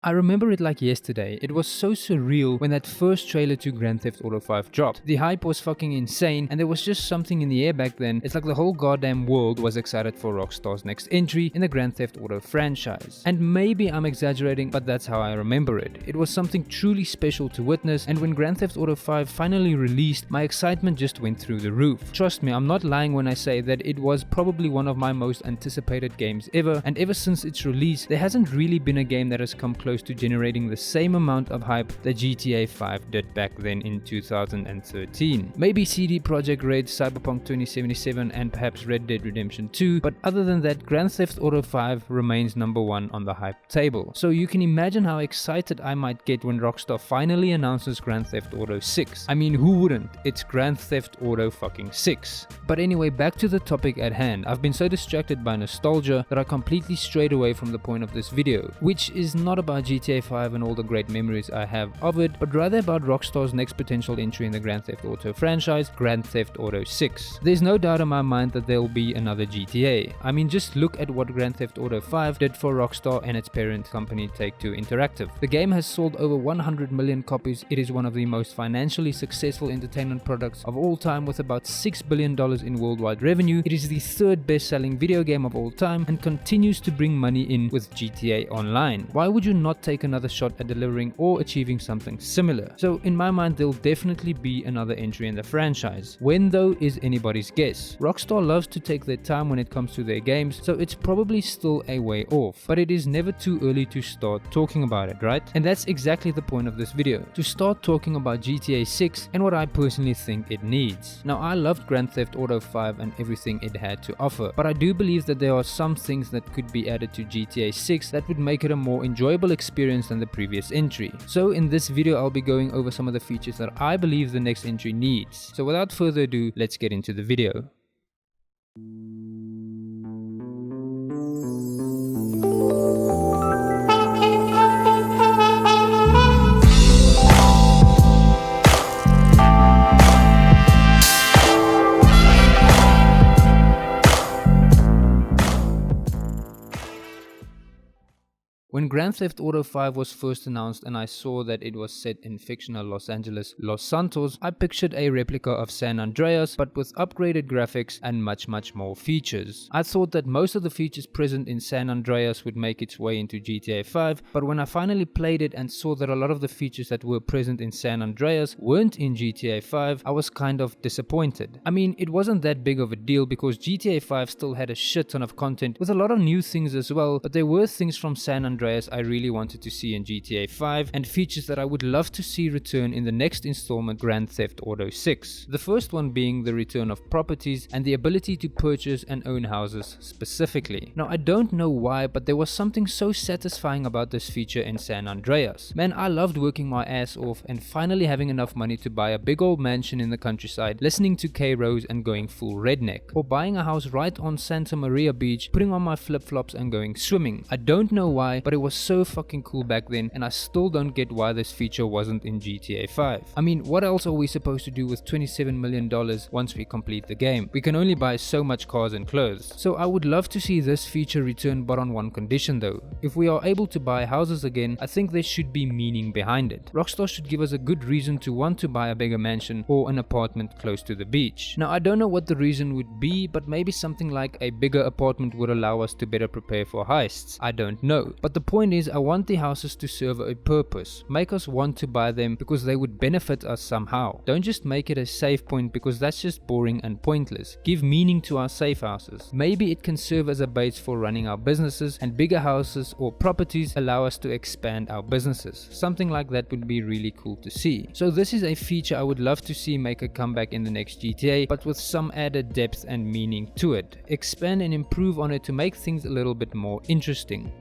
I remember it like yesterday. It was so surreal when that first trailer to Grand Theft Auto 5 dropped. The hype was fucking insane and there was just something in the air back then. It's like the whole goddamn world was excited for Rockstar's next entry in the Grand Theft Auto franchise. And maybe I'm exaggerating, but that's how I remember it. It was something truly special to witness, and when Grand Theft Auto 5 finally released, my excitement just went through the roof. Trust me, I'm not lying when I say that it was probably one of my most anticipated games ever, and ever since its release, there hasn't really been a game that has come close to generating the same amount of hype that GTA 5 did back then in 2013. Maybe CD Projekt Red, Cyberpunk 2077 and perhaps Red Dead Redemption 2, but other than that, Grand Theft Auto 5 remains number one on the hype table. So you can imagine how excited I might get when Rockstar finally announces Grand Theft Auto 6. I mean, who wouldn't? It's Grand Theft Auto fucking 6. But anyway, back to the topic at hand. I've been so distracted by nostalgia that I completely strayed away from the point of this video, which is not about GTA 5 and all the great memories I have of it, but rather about Rockstar's next potential entry in the Grand Theft Auto franchise, Grand Theft Auto 6. There's no doubt in my mind that there will be another GTA. I mean, just look at what Grand Theft Auto 5 did for Rockstar and its parent company Take-Two Interactive. The game has sold over 100 million copies. It is one of the most financially successful entertainment products of all time with about $6 billion in worldwide revenue. It is the third best-selling video game of all time and continues to bring money in with GTA Online. Why would you not take another shot at delivering or achieving something similar? So in my mind, there'll definitely be another entry in the franchise. When though is anybody's guess. Rockstar loves to take their time when it comes to their games, so it's probably still a way off, but it is never too early to start talking about it, right? And that's exactly the point of this video, to start talking about GTA 6 and what I personally think it needs. Now, I loved Grand Theft Auto 5 and everything it had to offer, but I do believe that there are some things that could be added to GTA 6 that would make it a more enjoyable experience than the previous entry. So in this video, I'll be going over some of the features that I believe the next entry needs. So without further ado, let's get into the video. When Grand Theft Auto 5 was first announced and I saw that it was set in fictional Los Angeles, Los Santos, I pictured a replica of San Andreas but with upgraded graphics and much more features. I thought that most of the features present in San Andreas would make its way into GTA 5, but when I finally played it and saw that a lot of the features that were present in San Andreas weren't in GTA 5, I was kind of disappointed. I mean, it wasn't that big of a deal because GTA 5 still had a shit ton of content with a lot of new things as well, but there were things from San Andreas I really wanted to see in GTA 5 and features that I would love to see return in the next installment, Grand Theft Auto 6. The first one being the return of properties and the ability to purchase and own houses specifically. Now, I don't know why, but there was something so satisfying about this feature in San Andreas. Man, I loved working my ass off and finally having enough money to buy a big old mansion in the countryside, listening to K-Rose and going full redneck, or buying a house right on Santa Maria Beach, putting on my flip-flops and going swimming. I don't know why, but it was so fucking cool back then, and I still don't get why this feature wasn't in GTA 5. I mean, what else are we supposed to do with $27 million once we complete the game? We can only buy so much cars and clothes. So I would love to see this feature return, but on one condition though. If we are able to buy houses again, I think there should be meaning behind it. Rockstar should give us a good reason to want to buy a bigger mansion or an apartment close to the beach. Now, I don't know what the reason would be, but maybe something like a bigger apartment would allow us to better prepare for heists. I don't know. But the point is, I want the houses to serve a purpose. Make us want to buy them because they would benefit us somehow. Don't just make it a save point because that's just boring and pointless. Give meaning to our safe houses. Maybe it can serve as a base for running our businesses, and bigger houses or properties allow us to expand our businesses. Something like that would be really cool to see. So this is a feature I would love to see make a comeback in the next GTA, but with some added depth and meaning to it. Expand and improve on it to make things a little bit more interesting.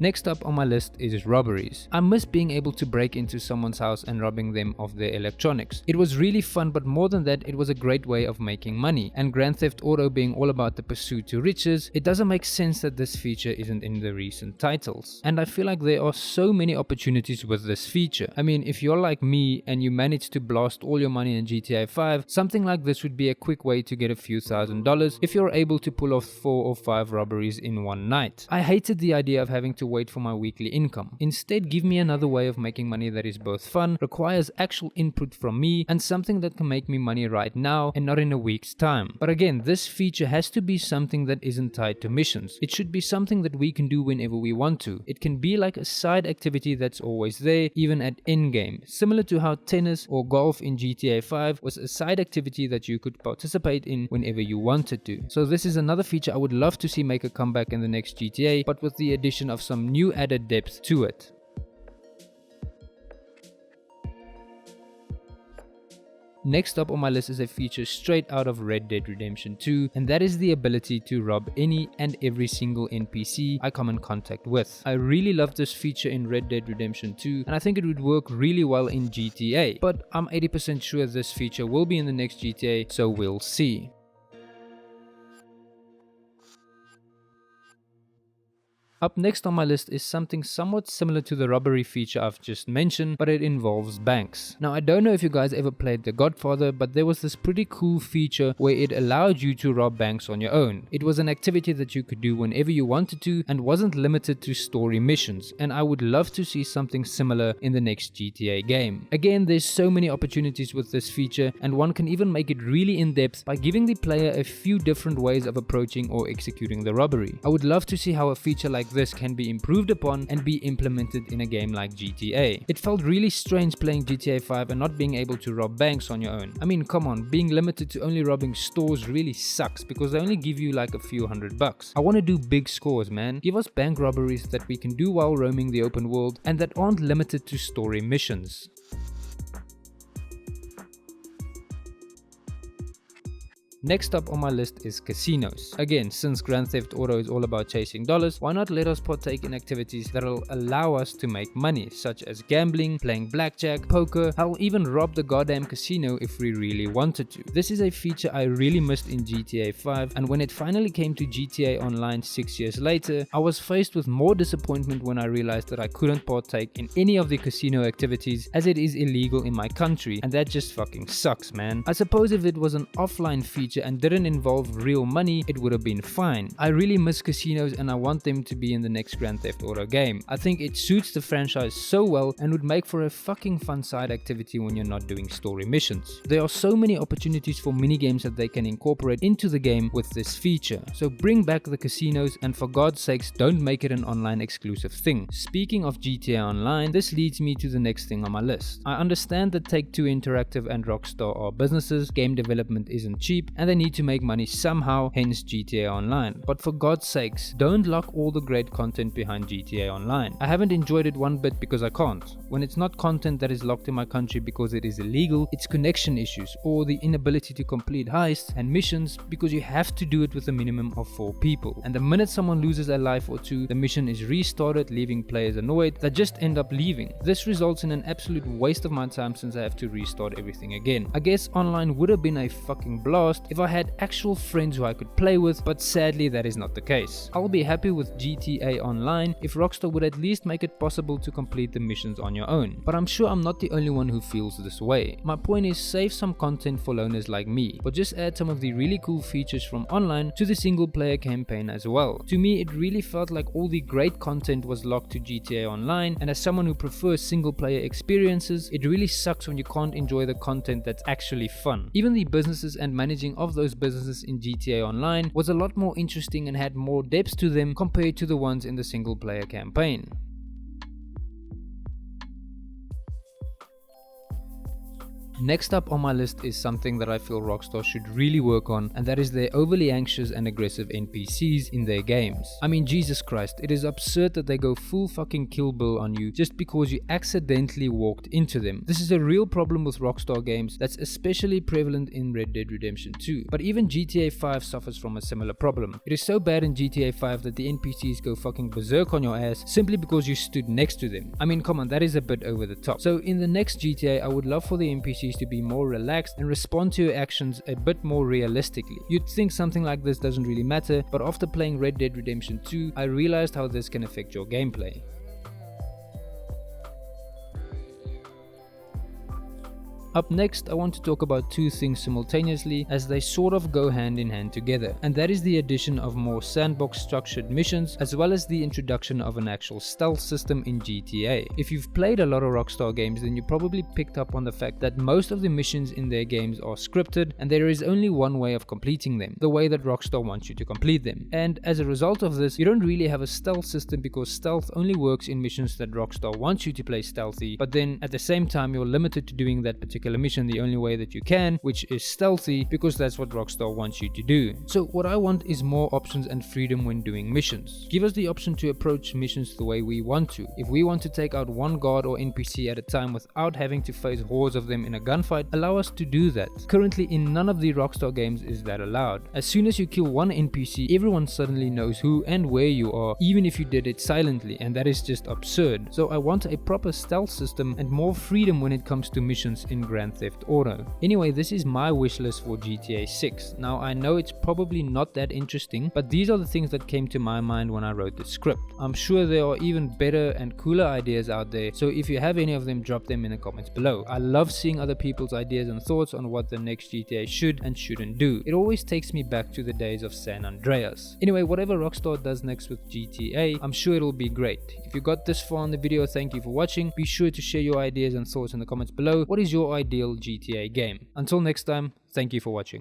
Next up on my list is robberies. I miss being able to break into someone's house and robbing them of their electronics. It was really fun, but more than that, it was a great way of making money. And Grand Theft Auto being all about the pursuit to riches, it doesn't make sense that this feature isn't in the recent titles. And I feel like there are so many opportunities with this feature. I mean, if you're like me and you manage to blast all your money in GTA 5, something like this would be a quick way to get a few $1,000s if you're able to pull off 4 or 5 robberies in one night. I hated the idea of having to wait for my weekly income. Instead, give me another way of making money that is both fun, requires actual input from me, and something that can make me money right now and not in a week's time. But again, this feature has to be something that isn't tied to missions. It should be something that we can do whenever we want to. It can be like a side activity that's always there, even at endgame. Similar to how tennis or golf in GTA 5 was a side activity that you could participate in whenever you wanted to. So this is another feature I would love to see make a comeback in the next GTA, but with the addition of some new added depth to it. Next up on my list is a feature straight out of Red Dead Redemption 2, and that is the ability to rob any and every single NPC I come in contact with. I really love this feature in Red Dead Redemption 2, and I think it would work really well in GTA, but I'm 80% sure this feature will be in the next GTA, so we'll see. Up next on my list is something somewhat similar to the robbery feature I've just mentioned, but it involves banks. Now, I don't know if you guys ever played The Godfather, but there was this pretty cool feature where it allowed you to rob banks on your own. It was an activity that you could do whenever you wanted to and wasn't limited to story missions, and I would love to see something similar in the next GTA game. Again, there's so many opportunities with this feature, and one can even make it really in-depth by giving the player a few different ways of approaching or executing the robbery. I would love to see how a feature like this can be improved upon and be implemented in a game like GTA. It felt really strange playing GTA 5 and not being able to rob banks on your own. I mean, come on, being limited to only robbing stores really sucks because they only give you like a few $100. I want to do big scores, man. Give us bank robberies that we can do while roaming the open world and that aren't limited to story missions. Next up on my list is casinos. Again, since Grand Theft Auto is all about chasing dollars, why not let us partake in activities that will allow us to make money, such as gambling, playing blackjack, poker, I'll even rob the goddamn casino if we really wanted to. This is a feature I really missed in GTA 5, and when it finally came to GTA Online 6 years later, I was faced with more disappointment when I realized that I couldn't partake in any of the casino activities as it is illegal in my country, and that just fucking sucks, man. I suppose if it was an offline feature and didn't involve real money, it would have been fine. I really miss casinos and I want them to be in the next Grand Theft Auto game. I think it suits the franchise so well and would make for a fucking fun side activity when you're not doing story missions. There are so many opportunities for minigames that they can incorporate into the game with this feature. So bring back the casinos and for God's sakes don't make it an online exclusive thing. Speaking of GTA Online, this leads me to the next thing on my list. I understand that Take-Two Interactive and Rockstar are businesses, game development isn't cheap, and they need to make money somehow, hence GTA Online. But for God's sakes, don't lock all the great content behind GTA Online. I haven't enjoyed it one bit because I can't. When it's not content that is locked in my country because it is illegal, it's connection issues or the inability to complete heists and missions because you have to do it with a minimum of 4 people. And the minute someone loses a life or 2, the mission is restarted, leaving players annoyed that just end up leaving. This results in an absolute waste of my time since I have to restart everything again. I guess online would have been a fucking blast if I had actual friends who I could play with, but sadly that is not the case. I'll be happy with GTA Online if Rockstar would at least make it possible to complete the missions on your own, but I'm sure I'm not the only one who feels this way. My point is, save some content for loners like me, but just add some of the really cool features from online to the single player campaign as well. To me, it really felt like all the great content was locked to GTA Online, and as someone who prefers single player experiences, it really sucks when you can't enjoy the content that's actually fun. Even the businesses and managing of those businesses in GTA Online was a lot more interesting and had more depth to them compared to the ones in the single player campaign. Next up on my list is something that I feel Rockstar should really work on, and that is their overly anxious and aggressive NPCs in their games. I mean, Jesus Christ, it is absurd that they go full fucking Kill Bill on you just because you accidentally walked into them. This is a real problem with Rockstar games that's especially prevalent in Red Dead Redemption 2, but even GTA 5 suffers from a similar problem. It is so bad in GTA 5 that the NPCs go fucking berserk on your ass simply because you stood next to them. I mean, come on, that is a bit over the top. So in the next GTA, I would love for the NPCs to be more relaxed and respond to your actions a bit more realistically. You'd think something like this doesn't really matter, but after playing Red Dead Redemption 2, I realized how this can affect your gameplay. Up next, I want to talk about two things simultaneously as they sort of go hand in hand together, and that is the addition of more sandbox structured missions as well as the introduction of an actual stealth system in GTA. If you've played a lot of Rockstar games, then you probably picked up on the fact that most of the missions in their games are scripted and there is only one way of completing them, the way that Rockstar wants you to complete them. And as a result of this, you don't really have a stealth system because stealth only works in missions that Rockstar wants you to play stealthy, but then at the same time you're limited to doing that particular mission the only way that you can, which is stealthy, because that's what Rockstar wants you to do. So what I want is more options and freedom when doing missions. Give us the option to approach missions the way we want to. If we want to take out one guard or NPC at a time without having to face hordes of them in a gunfight, allow us to do that. Currently in none of the Rockstar games is that allowed. As soon as you kill one NPC, everyone suddenly knows who and where you are, even if you did it silently, and that is just absurd. So I want a proper stealth system and more freedom when it comes to missions in Grand Theft Auto. Anyway, this is my wish list for GTA 6. Now I know it's probably not that interesting, but these are the things that came to my mind when I wrote the script. I'm sure there are even better and cooler ideas out there, so if you have any of them, drop them in the comments below. I love seeing other people's ideas and thoughts on what the next GTA should and shouldn't do. It always takes me back to the days of San Andreas. Anyway, whatever Rockstar does next with GTA, I'm sure it'll be great. If you got this far in the video, thank you for watching. Be sure to share your ideas and thoughts in the comments below. What is your ideal GTA game? Until next time, thank you for watching.